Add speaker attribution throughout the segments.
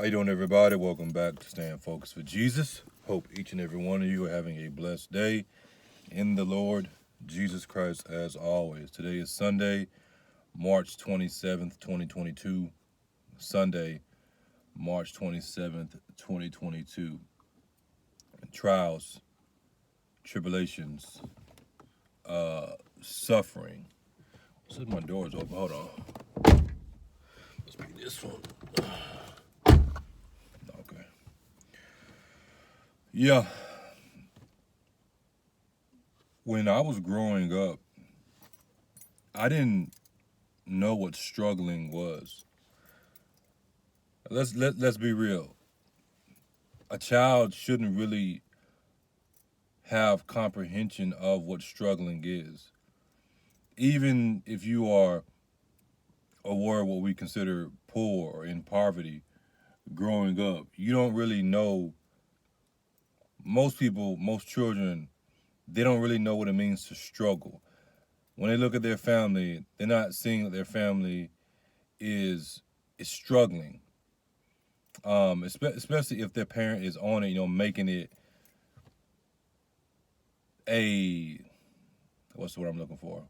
Speaker 1: How you doing, everybody? Welcome back to Staying Focused for Jesus. Hope each and every one of you are having a blessed day in the Lord Jesus Christ as always. Today is Sunday, March 27th, 2022. Sunday, March 27th, 2022. Trials, tribulations, suffering. Since my door's open, hold on. Must be this one. Okay. Yeah, when I was growing up, I didn't know what struggling was. Let's be real. A child shouldn't really have comprehension of what struggling is. Even if you are aware of what we consider poor or in poverty growing up, you don't really know. Most people, most children, they don't really know what it means to struggle. When they look at their family, they're not seeing that their family is struggling. Especially if their parent is on it, making it a what's the word I'm looking for?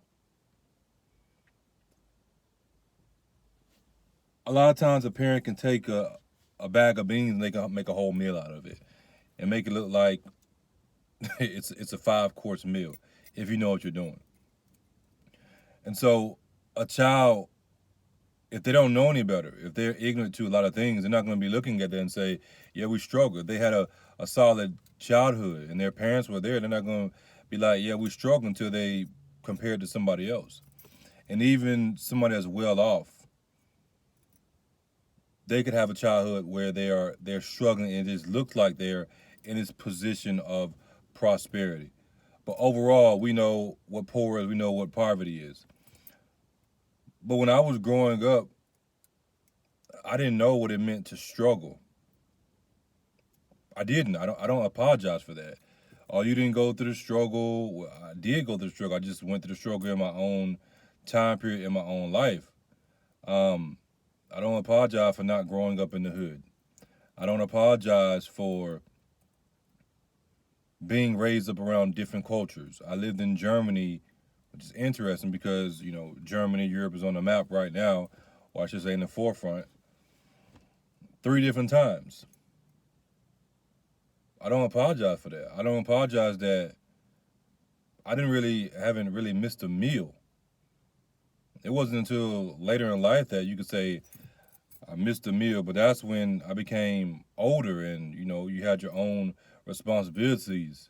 Speaker 1: A lot of times a parent can take a bag of beans and they can make a whole meal out of it and make it look like it's a 5 course meal if you know what you're doing. And so a child, if they don't know any better, if they're ignorant to a lot of things, they're not going to be looking at that and say, yeah, we struggled. If they had a solid childhood and their parents were there, they're not going to be like, yeah, we struggled until they compared to somebody else. And even somebody that's well off, they could have a childhood where they're struggling and it just looks like they're in this position of prosperity. But overall, we know what poor is, we know what poverty is. But when I was growing up, I didn't know what it meant to struggle. I didn't. I don't apologize for that. Oh, you didn't go through the struggle. Well, I did go through the struggle. I just went through the struggle in my own time period in my own life. Um, I don't apologize for not growing up in the hood. I don't apologize for being raised up around different cultures. I lived in Germany, which is interesting because, Germany, Europe is on the map right now, or I should say in the forefront, 3 different times. I don't apologize for that. I don't apologize that haven't really missed a meal. It wasn't until later in life that you could say, I missed a meal, but that's when I became older and, you had your own responsibilities.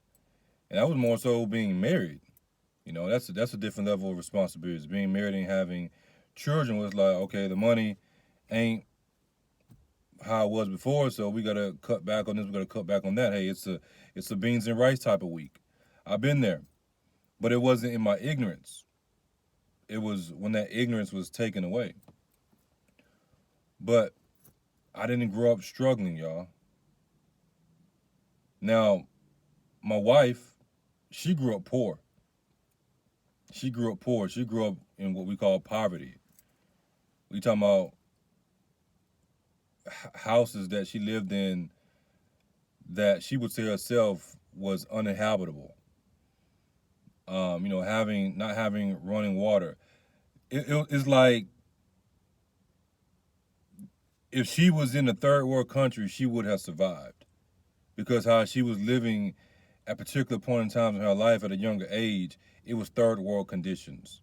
Speaker 1: And that was more so being married. That's a different level of responsibilities. Being married and having children was like, okay, the money ain't how it was before, so we gotta cut back on this, we gotta cut back on that. Hey, it's a beans and rice type of week. I've been there. But it wasn't in my ignorance. It was when that ignorance was taken away. But I didn't grow up struggling, y'all. Now, my wife, she grew up poor. She grew up poor. She grew up in what we call poverty. We talking about houses that she lived in that she would say herself was uninhabitable. Having not having running water. It's like if she was in a third world country, she would have survived because how she was living at particular point in time in her life at a younger age, it was third world conditions.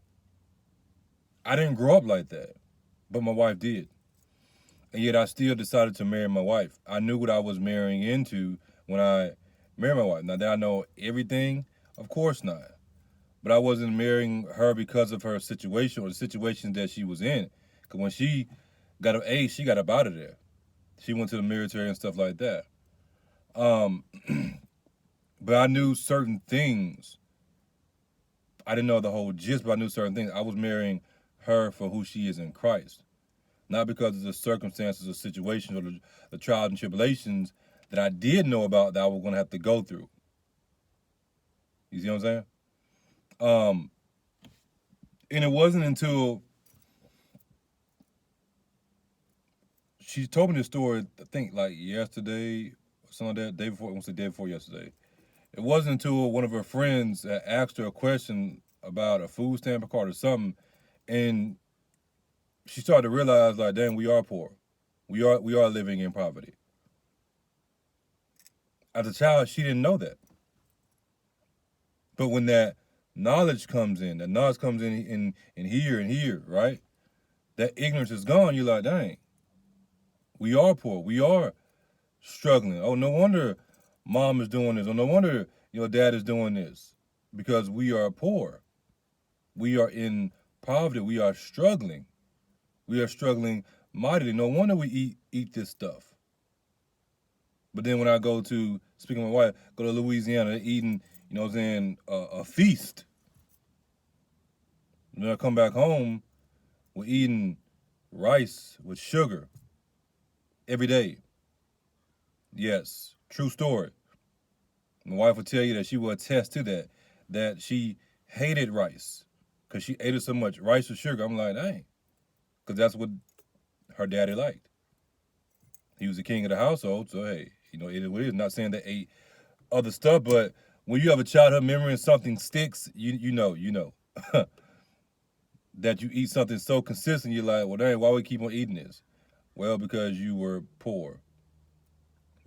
Speaker 1: I didn't grow up like that, but my wife did. And yet I still decided to marry my wife. I knew what I was marrying into when I married my wife. Now that I know everything, of course not. But I wasn't marrying her because of her situation or the situation that she was in. Because when she got of age, she got up out of there. She went to the military and stuff like that. Um, but I knew certain things. I didn't know the whole gist, but I knew certain things. I was marrying her for who she is in Christ. Not because of the circumstances or situations or the trials and tribulations that I did know about that I was going to have to go through. You see what I'm saying? Um, and it wasn't until she told me this story, I think like yesterday, something like that, day before, I want to say day before yesterday. It wasn't until one of her friends asked her a question about a food stamp card or something, and she started to realize like, dang, we are poor. We are living in poverty. As a child, she didn't know that. But when that knowledge comes in, in here and here, right? That ignorance is gone. You're like, dang, we are poor. We are struggling. Oh, no wonder mom is doing this. Oh, no wonder your dad is doing this. Because we are poor. We are in poverty. We are struggling. We are struggling mightily. No wonder we eat this stuff. But then when I go to, speaking of my wife, go to Louisiana, they're eating, you know what I'm saying, a feast. And then I come back home, we're eating rice with sugar every day. Yes, true story. My wife will tell you that she will attest to that she hated rice because she ate it so much. Rice with sugar. I'm like, dang, because that's what her daddy liked. He was the king of the household, so hey, you know, it is what it is. Not saying they ate other stuff, but when you have a childhood memory and something sticks, you know that you eat something so consistent, you're like, well, dang, why we keep on eating this? Well, because you were poor.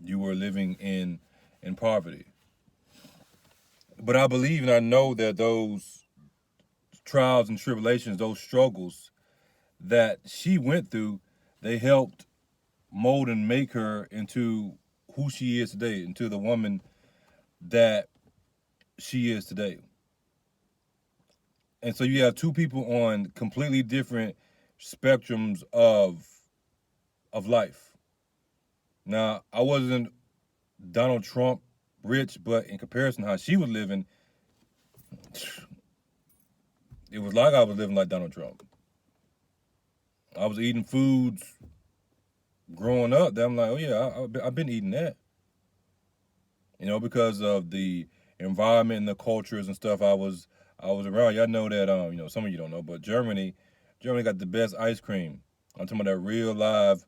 Speaker 1: You were living in poverty. But I believe and I know that those trials and tribulations, those struggles that she went through, they helped mold and make her into who she is today, into the woman that she is today. And so you have two people on completely different spectrums of life. Now, I wasn't Donald Trump rich, but in comparison to how she was living, it was like I was living like Donald Trump. I was eating foods growing up that I'm like, oh yeah, I've been eating that. You know, because of the environment and the cultures and stuff I was around. Y'all know that you know, some of you don't know, but Germany got the best ice cream. I'm talking about that real live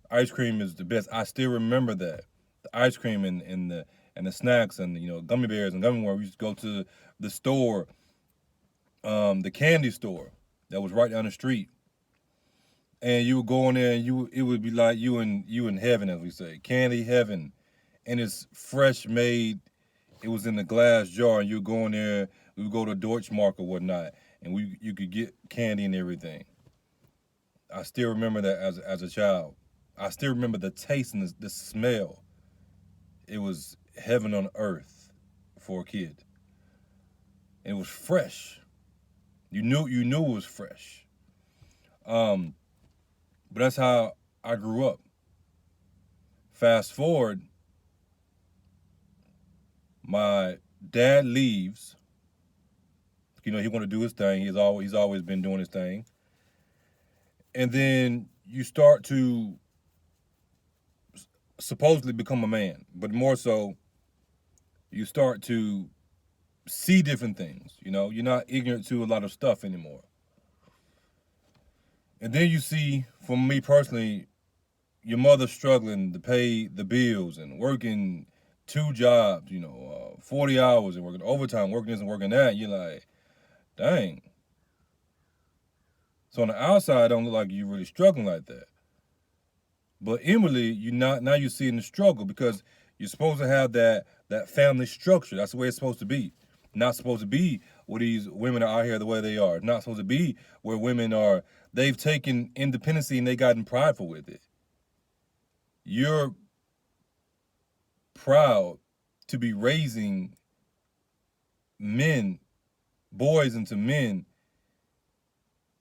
Speaker 1: ice cream is the best. I still remember that. The ice cream and the snacks and, you know, gummy bears and gummy worms. We used to go to the store, the candy store that was right down the street. And you would go in there and it would be like you in heaven, as we say. Candy heaven. And it's fresh made. It was in a glass jar, and you go in there, we would go to Deutschmark or whatnot, and you could get candy and everything. I still remember that as a child. I still remember the taste and the smell. It was heaven on earth for a kid. And it was fresh. You knew it was fresh. But that's how I grew up. Fast forward, my dad leaves. You know, he want to do his thing. He's always been doing his thing. And then you start to supposedly become a man, but more so, you start to see different things. You know, you're not ignorant to a lot of stuff anymore. And then you see, for me personally, your mother struggling to pay the bills and working 2 jobs, you know, 40 hours and working overtime, working this and working that. You're like, dang. So on the outside, it don't look like you're really struggling like that. But inwardly, now you're seeing the struggle because you're supposed to have that family structure. That's the way it's supposed to be. Not supposed to be where these women are out here the way they are. Not supposed to be where women are. They've taken independency and they gotten prideful with it. You're proud to be raising men, boys into men,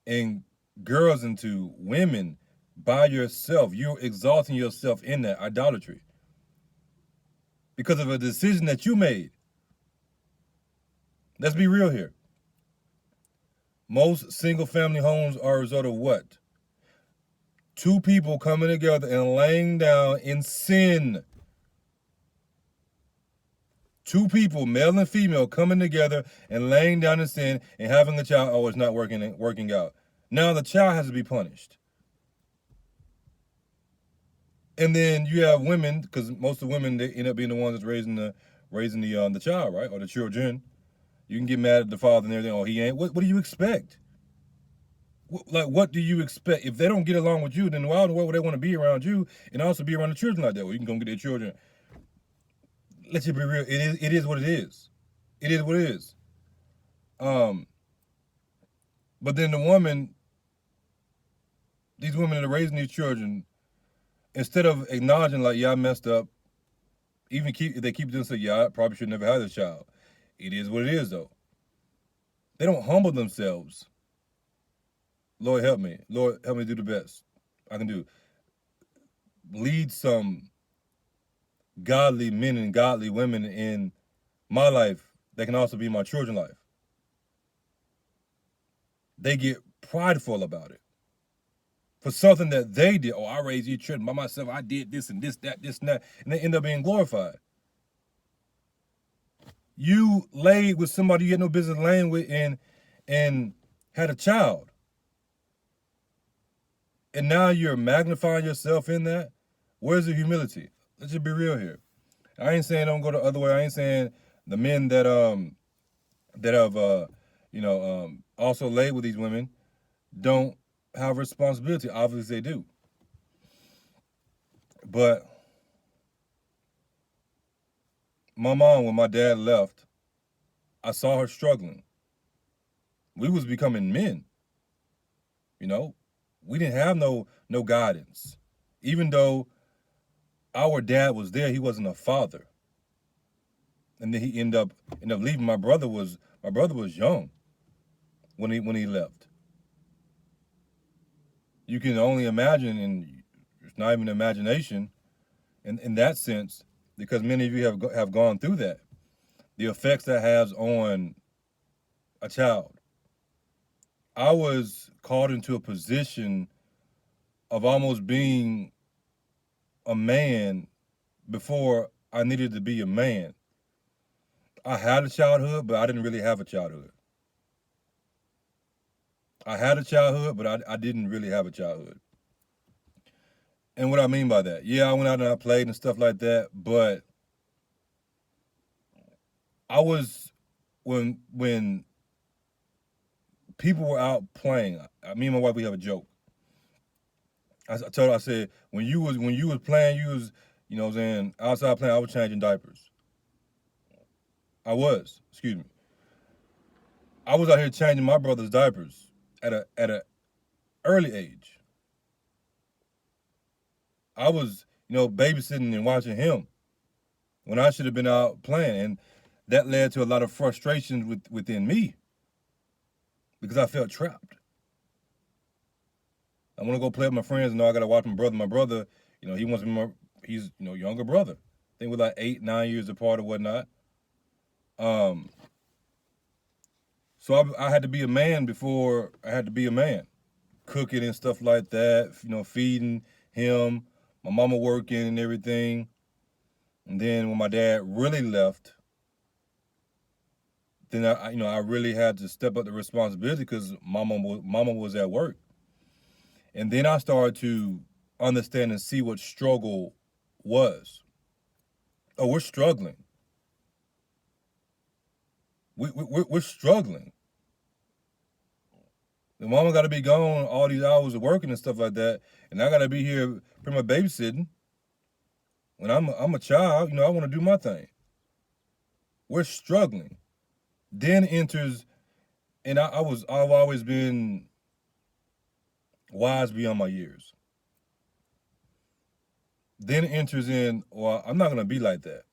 Speaker 1: and girls into women by yourself. You're exalting yourself in that idolatry because of a decision that you made. Let's be real here. Most single family homes are a result of what? 2 people coming together and laying down in sin. 2 people, male and female, coming together and laying down in sin and having a child. Oh, it's not working out. Now the child has to be punished. And then you have women, because most of the women, they end up being the ones that's raising the child, right, or the children. You can get mad at the father and everything. Oh, he ain't. What do you expect? What do you expect? If they don't get along with you, then why in the world would they want to be around you and also be around the children like that? Well, you can go get their children. Let's just be real. It is what it is. It is what it is. But then these women that are raising these children, instead of acknowledging like, yeah, I messed up, if they keep doing so, yeah, I probably should never have this child. It is what it is, though. They don't humble themselves. Lord help me. Lord help me do the best I can do. Lead some godly men and godly women in my life that can also be my children's life. They get prideful about it. For something that they did. Oh, I raised these children by myself. I did this and this, that, this and that. And they end up being glorified. You laid with somebody you had no business laying with and had a child. And now you're magnifying yourself in that. Where's the humility? Let's just be real here. I ain't saying don't go the other way. I ain't saying the men that have also laid with these women don't have responsibility. Obviously they do. But my mom, when my dad left, I saw her struggling. We was becoming men. We didn't have no guidance. Even though our dad was there, he wasn't a father. And then he ended up leaving. My brother was young when he left. You can only imagine, and it's not even imagination, in that sense, because many of you have gone through that. The effects that has on a child. I was called into a position of almost being a man before I needed to be a man. I had a childhood, but I didn't really have a childhood. I had a childhood, but I didn't really have a childhood. And what I mean by that, yeah, I went out and I played and stuff like that, but I was, when people were out playing, me and my wife, we have a joke. I told her, I said, when you was playing, you was, what I'm saying, outside playing, I was changing diapers. I was out here changing my brother's diapers at a early age. I was, babysitting and watching him when I should have been out playing, and that led to a lot of frustration within me because I felt trapped. I want to go play with my friends, and I got to watch my brother. My brother, he wants to be he's younger brother. I think we're like 8, 9 years apart or whatnot. So I had to be a man before I had to be a man. Cooking and stuff like that, feeding him, my mama working and everything. And then when my dad really left, then I really had to step up the responsibility because mama was at work. And then I started to understand and see what struggle was. Oh, we're struggling. We're struggling. The mama got to be gone all these hours of working and stuff like that, and I got to be here pretty much babysitting. When I'm a child, I want to do my thing. We're struggling. Then enters, and I've always been wise beyond my years. Then enters in, well, I'm not gonna be like that.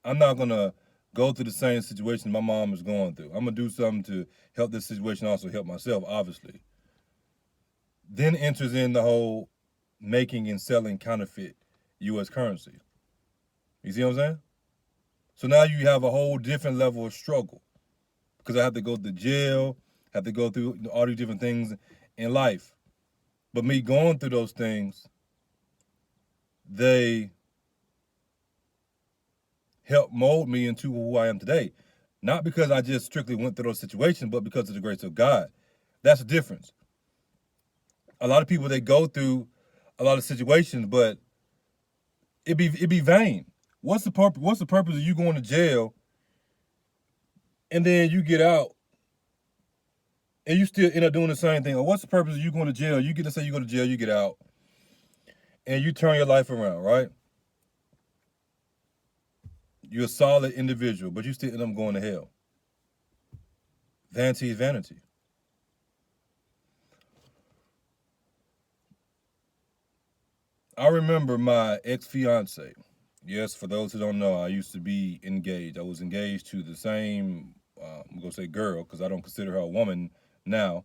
Speaker 1: I'm not gonna go through the same situation my mom is going through. I'm gonna do something to help this situation, also help myself, obviously. Then enters in the whole making and selling counterfeit U.S. currency. You see what I'm saying? So now you have a whole different level of struggle because I have to go to jail, have to go through all these different things in life. But me going through those things, they help mold me into who I am today. Not because I just strictly went through those situations, but because of the grace of God. That's the difference. A lot of people, they go through a lot of situations, but It'd be vain. What's the purpose? What's the purpose of you going to jail, and then you get out, and you still end up doing the same thing? Or what's the purpose of you going to jail? You get to say you go to jail, you get out, and you turn your life around, right? You're a solid individual, but you still end up going to hell. Vanity is vanity. I remember my ex-fiance. Yes, for those who don't know, I used to be engaged. I was engaged to the same, I'm going to say girl, because I don't consider her a woman now.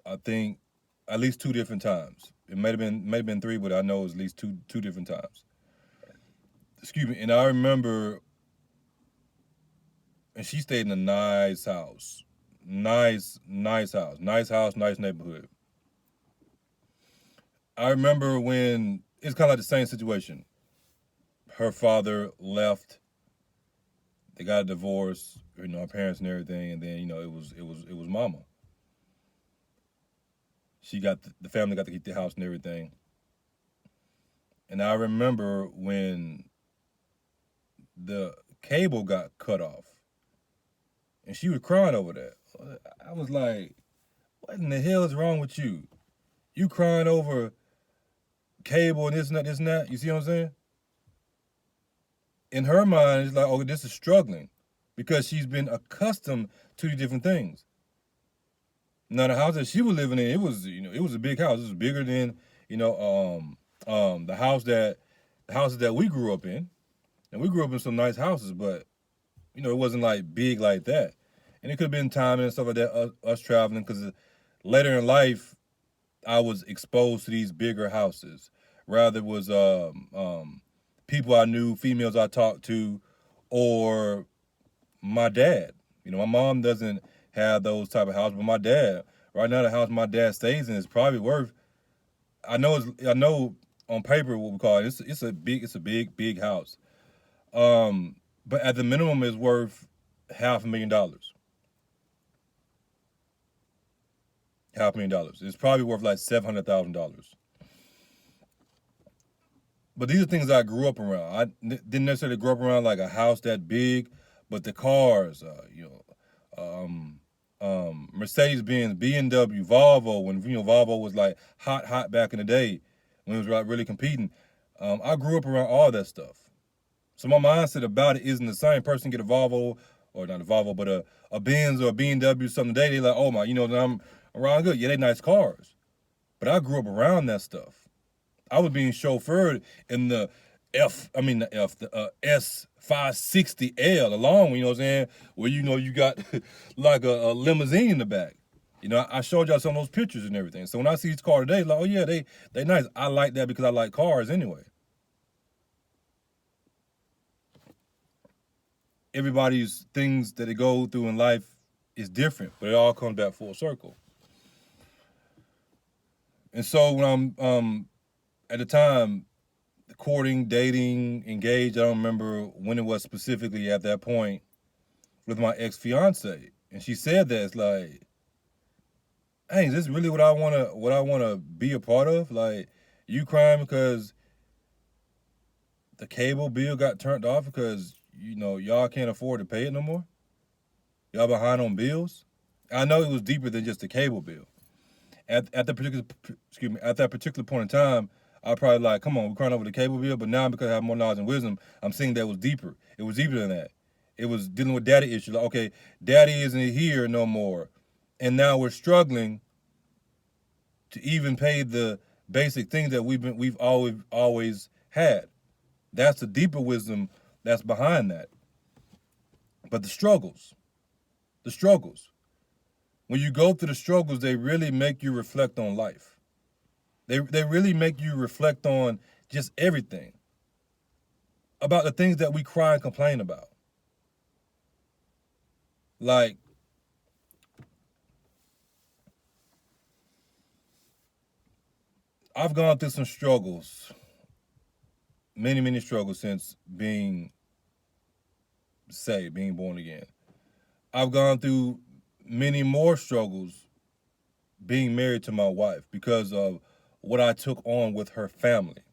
Speaker 1: I think at least 2 different times. It may have been 3, but I know it was at least two different times. Excuse me. And I remember, and she stayed in a nice house. Nice house. Nice house, nice neighborhood. I remember when it's kind of like the same situation. Her father left. They got a divorce. Her parents and everything, and then it was mama. She got the family got to keep the house and everything. And I remember when the cable got cut off, and she was crying over that. I was like, "What in the hell is wrong with you? You crying over cable and this and that. You see what I'm saying?" In her mind, it's like, "Oh, this is struggling," because she's been accustomed to the different things. Now, the house that she was living in, it was a big house. It was bigger than the houses that we grew up in, and we grew up in some nice houses, but it wasn't like big like that. And it could have been timing and stuff like that, us traveling, because later in life, I was exposed to these bigger houses. Rather, it was people I knew, females I talked to, or my dad. My mom doesn't have those type of houses, but my dad, right now, the house my dad stays in is probably worth. I know on paper what we call it. It's a big house. But at the minimum, it's worth $500,000. $500,000. It's probably worth like $700,000. But these are things I grew up around. I didn't necessarily grow up around like a house that big, but the cars, Mercedes-Benz, BMW, Volvo, when Volvo was like hot back in the day, when it was like really competing. I grew up around all that stuff. So my mindset about it isn't the same. Person get a Volvo, or not a Volvo, but a Benz or a BMW something today, they like, oh my, I'm around good. Yeah, they nice cars. But I grew up around that stuff. I was being chauffeured in the S560L, the long one, you know what I'm saying? Where you got like a limousine in the back. I showed y'all some of those pictures and everything. So when I see this car today, like, oh yeah, they nice. I like that because I like cars anyway. Everybody's things that they go through in life is different, but it all comes back full circle. And so when I'm at the time, courting, dating, engaged, I don't remember when it was specifically at that point, with my ex-fiance. And she said that, it's like, hey, is this really what I wanna be a part of? Like, you crying because the cable bill got turned off because y'all can't afford to pay it no more? Y'all behind on bills? I know it was deeper than just the cable bill. At that particular point in time, I probably like, come on, we're crying over the cable bill, but now because I have more knowledge and wisdom, I'm seeing that it was deeper. It was deeper than that. It was dealing with daddy issues. Like, okay, daddy isn't here no more, and now we're struggling to even pay the basic things that we've always had. That's the deeper wisdom that's behind that. But the struggles. When you go through the struggles, they really make you reflect on life. They really make you reflect on just everything. About the things that we cry and complain about. Like, I've gone through some struggles. Many struggles since being saved, being born again. I've gone through many more struggles being married to my wife because of what I took on with her family.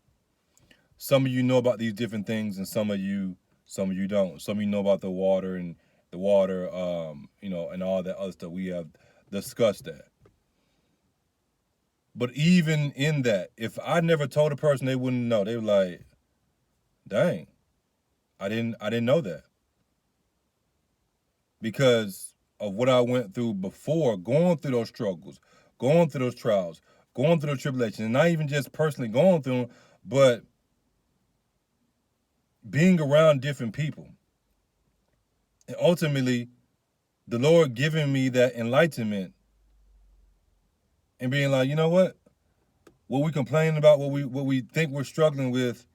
Speaker 1: Some of you know about these different things, and some of you don't. Some of you know about the water, and all that other stuff. We have discussed that. But even in that, if I never told a person, they wouldn't know. They were like, "Dang, I didn't know that," because of what I went through before, going through those struggles, going through those trials, going through those tribulations, and not even just personally going through them, but being around different people. And ultimately, the Lord giving me that enlightenment and being like, you know what we complain about, what we think we're struggling with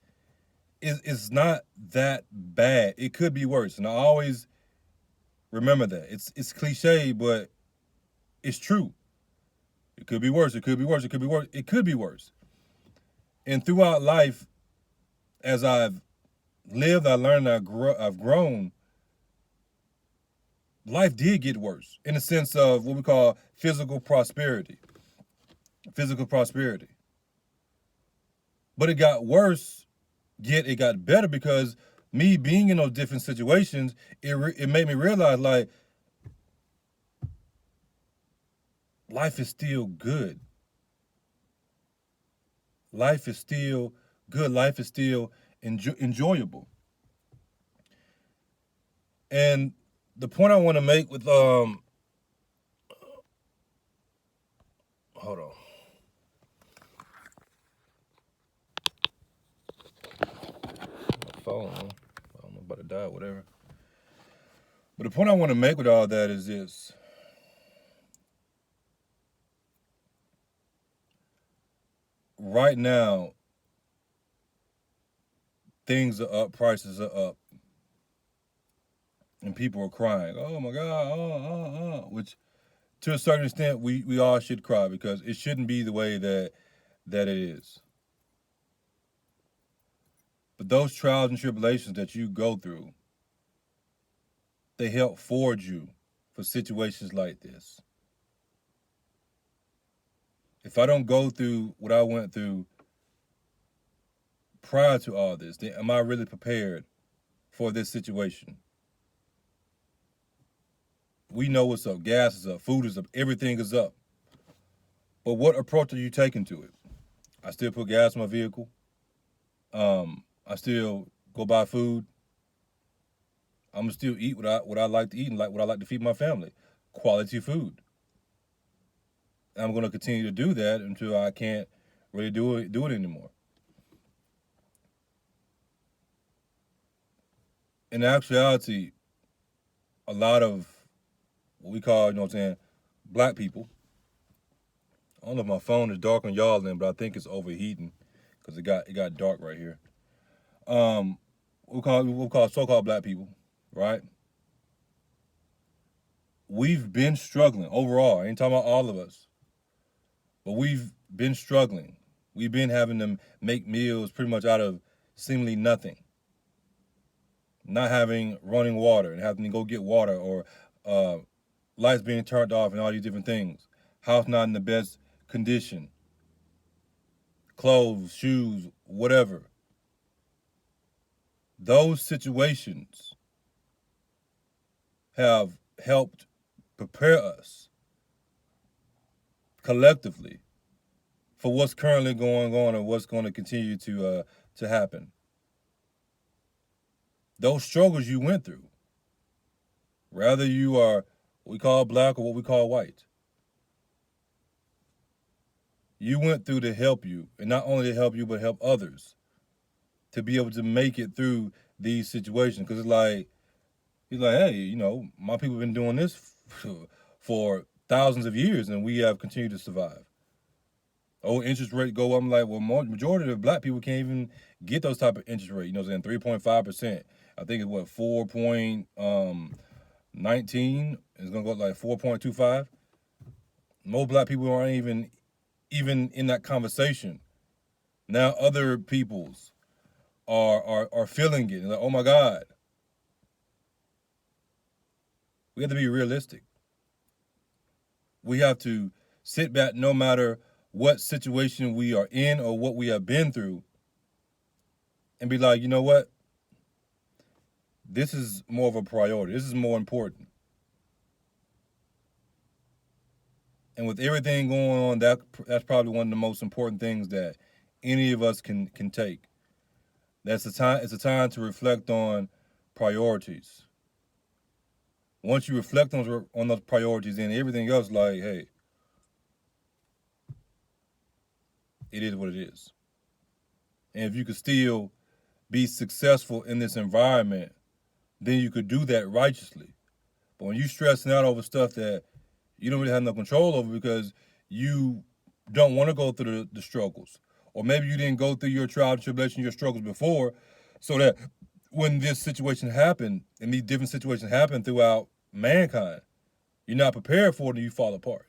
Speaker 1: is not that bad. It could be worse. And I always remember that. It's cliche, but it's true. It could be worse. It could be worse. It could be worse. It could be worse. And throughout life, as I've lived, I learned, I've grown. Life did get worse in the sense of what we call physical prosperity. Physical prosperity. But it got worse, yet it got better because me being in those different situations, it made me realize like life is still good. Life is still good. Life is still enjoyable. And the point I want to make with hold on. My phone. I don't know about to die, whatever. But the point I want to make with all that is this. Right now, things are up, prices are up, and people are crying. Oh my God, which to a certain extent we all should cry because it shouldn't be the way that it is. But those trials and tribulations that you go through, they help forge you for situations like this. If I don't go through what I went through prior to all this, then am I really prepared for this situation? We know what's up. Gas is up, food is up, everything is up. But what approach are you taking to it? I still put gas in my vehicle. I still go buy food. I'm gonna still eat what I like to eat and like what I like to feed my family. Quality food. And I'm gonna continue to do that until I can't really do it anymore. In actuality, a lot of what we call, you know what I'm saying, black people. I don't know if my phone is dark on y'all then, but I think it's overheating because it got dark right here. We call so-called black people, right? We've been struggling overall. I ain't talking about all of us, but we've been struggling. We've been having to make meals pretty much out of seemingly nothing. Not having running water and having to go get water or uh, lights being turned off and all these different things. House not in the best condition. Clothes, shoes, whatever. Those situations have helped prepare us collectively for what's currently going on and what's going to continue to happen. Those struggles you went through, whether you are what we call black or what we call white, you went through to help you, and not only to help you, but help others to be able to make it through these situations. Because he's like, hey, my people have been doing this for thousands of years, and we have continued to survive. Oh, interest rate go up. I'm like, well, majority of black people can't even get those type of interest rate. You know what I'm saying? 3.5%. I think it's what 4.19 is gonna go like 4.25. Most black people aren't even in that conversation. Now other peoples are feeling it. Like, oh my God. We have to be realistic. We have to sit back no matter what situation we are in or what we have been through. and be like, you know what? This is more of a priority. This is more important. And with everything going on, that's probably one of the most important things that any of us can take. That's a time. It's a time to reflect on priorities. Once you reflect on those priorities, then everything else, like, hey, it is what it is. And if you could still be successful in this environment, then you could do that righteously. But when you stressing out over stuff that you don't really have no control over because you don't want to go through the struggles, or maybe you didn't go through your trial and tribulation, your struggles before, so that when this situation happened and these different situations happen throughout mankind, you're not prepared for it and you fall apart.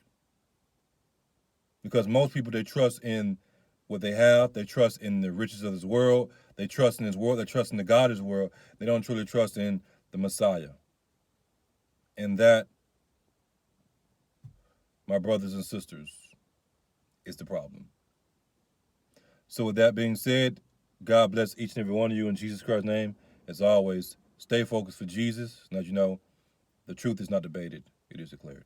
Speaker 1: Because most people, they trust in what they have, they trust in the riches of this world, they trust in this world, they trust in the God of this world, they don't truly trust in the Messiah. And that, my brothers and sisters, is the problem. So with that being said, God bless each and every one of you in Jesus Christ's name. As always, stay focused for Jesus. And as you know, the truth is not debated, it is declared.